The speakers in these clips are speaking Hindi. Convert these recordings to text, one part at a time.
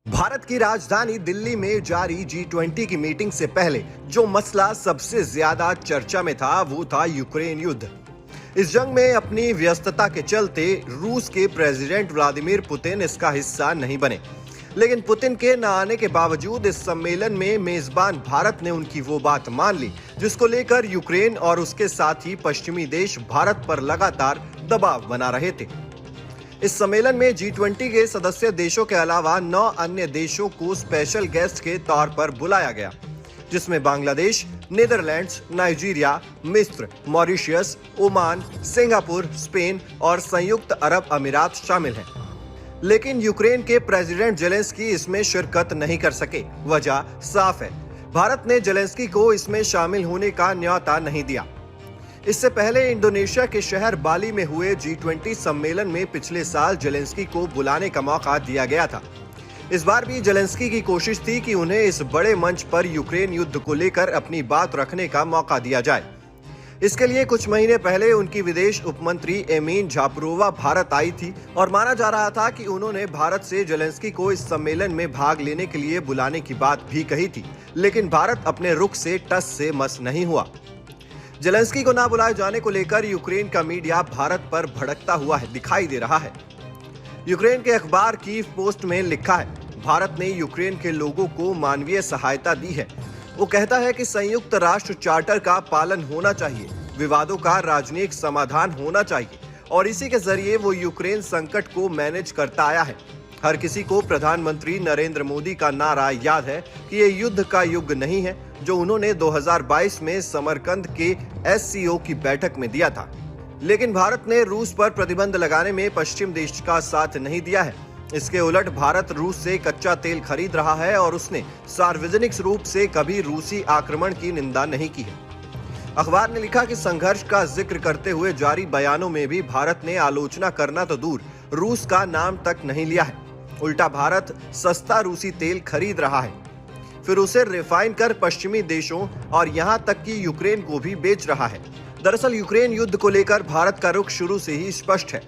भारत की राजधानी दिल्ली में जारी G20 की मीटिंग से पहले जो मसला सबसे ज्यादा चर्चा में था वो था यूक्रेन युद्ध। इस जंग में अपनी व्यस्तता के चलते रूस के प्रेसिडेंट व्लादिमीर पुतिन इसका हिस्सा नहीं बने, लेकिन पुतिन के न आने के बावजूद इस सम्मेलन में मेजबान भारत ने उनकी वो बात मान ली जिसको लेकर यूक्रेन और उसके साथ ही पश्चिमी देश भारत पर लगातार दबाव बना रहे थे। इस सम्मेलन में G20 के सदस्य देशों के अलावा 9 अन्य देशों को स्पेशल गेस्ट के तौर पर बुलाया गया, जिसमें बांग्लादेश, नीदरलैंड्स, नाइजीरिया, मिस्र, मॉरिशस, ओमान, सिंगापुर, स्पेन और संयुक्त अरब अमीरात शामिल हैं। लेकिन यूक्रेन के प्रेसिडेंट जेलेंस्की इसमें शिरकत नहीं कर सके। वजह साफ है, भारत ने जेलेंस्की को इसमें शामिल होने का न्योता नहीं दिया। इससे पहले इंडोनेशिया के शहर बाली में हुए G20 सम्मेलन में पिछले साल जेलेंस्की को बुलाने का मौका दिया गया था। इस बार भी जेलेंस्की की कोशिश थी कि उन्हें इस बड़े मंच पर यूक्रेन युद्ध को लेकर अपनी बात रखने का मौका दिया जाए। इसके लिए कुछ महीने पहले उनकी विदेश उपमंत्री एमीन झापरोवा भारत आई थी और माना जा रहा था कि उन्होंने भारत से जेलेंस्की को इस सम्मेलन में भाग लेने के लिए बुलाने की बात भी कही थी, लेकिन भारत अपने रुख से टस से मस नहीं हुआ। जेलेंस्की को ना बुलाए जाने को लेकर यूक्रेन का मीडिया भारत पर भड़कता हुआ दिखाई दे रहा है। यूक्रेन के अखबार कीव पोस्ट में लिखा है, भारत ने यूक्रेन के लोगों को मानवीय सहायता दी है। वो कहता है कि संयुक्त राष्ट्र चार्टर का पालन होना चाहिए, विवादों का राजनीतिक समाधान होना चाहिए और इसी के जरिए वो यूक्रेन संकट को मैनेज करता आया है। हर किसी को प्रधानमंत्री नरेंद्र मोदी का नारा याद है कि ये युद्ध का युग नहीं है, जो उन्होंने 2022 में समरकंद के SCO की बैठक में दिया था। लेकिन भारत ने रूस पर प्रतिबंध लगाने में पश्चिम देश का साथ नहीं दिया है। इसके उलट भारत रूस से कच्चा तेल खरीद रहा है और उसने सार्वजनिक रूप से कभी रूसी आक्रमण की निंदा नहीं की है। अखबार ने लिखा कि संघर्ष का जिक्र करते हुए जारी बयानों में भी भारत ने आलोचना करना तो दूर, रूस का नाम तक नहीं लिया है। उल्टा भारत सस्ता रूसी तेल खरीद रहा है, फिर उसे रिफाइन कर पश्चिमी देशों और यहां तक कि यूक्रेन को भी बेच रहा है। दरअसल यूक्रेन युद्ध को लेकर भारत का रुख शुरू से ही स्पष्ट है।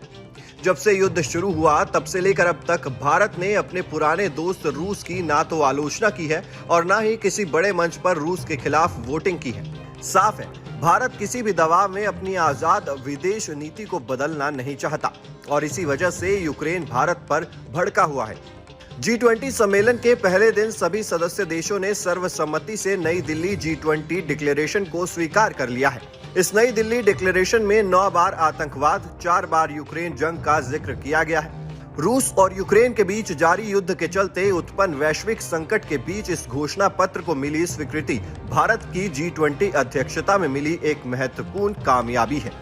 जब से युद्ध शुरू हुआ तब से लेकर अब तक भारत ने अपने पुराने दोस्त रूस की ना तो आलोचना की है और ना ही किसी बड़े मंच पर रूस के खिलाफ वोटिंग की है। साफ है, भारत किसी भी दबाव में अपनी आजाद विदेश नीति को बदलना नहीं चाहता और इसी वजह से यूक्रेन भारत पर भड़का हुआ है। G20 सम्मेलन के पहले दिन सभी सदस्य देशों ने सर्वसम्मति से नई दिल्ली G20 डिक्लेरेशन को स्वीकार कर लिया है। इस नई दिल्ली डिक्लेरेशन में 9 बार आतंकवाद, 4 बार यूक्रेन जंग का जिक्र किया गया है। रूस और यूक्रेन के बीच जारी युद्ध के चलते उत्पन्न वैश्विक संकट के बीच इस घोषणा पत्र को मिली स्वीकृति भारत की G20 अध्यक्षता में मिली एक महत्वपूर्ण कामयाबी है।